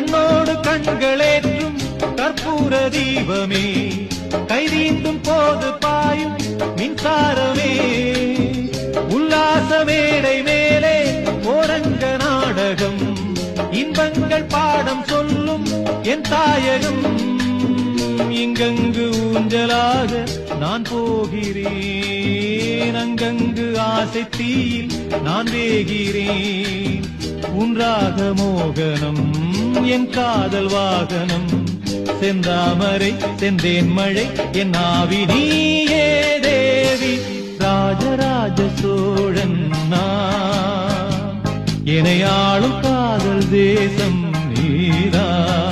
கண்ணோடு கண்களேற்றும் கற்பூர தீபமே, கைதீண்டும் போது பாயும் மின்சாரமே, உல்லாச மேடை மேலே ஓரங்க நாடகம், இன்பங்கள் பாடம் சொல்லும் என் தாயகம். இங்கங்கு ஊஞ்சலாக நான் போகிறேன், அங்கங்கு ஆசை தீயில் நான் வேகிறேன். உன்றாக மோகனம் என் காதல் வாகனம், செந்தாமரை செந்தேன் மழை என் ஆவி நீயே தேவி. ராஜராஜ சோழன் நான், எனையாளும் காதல் தேசம் நீதான்.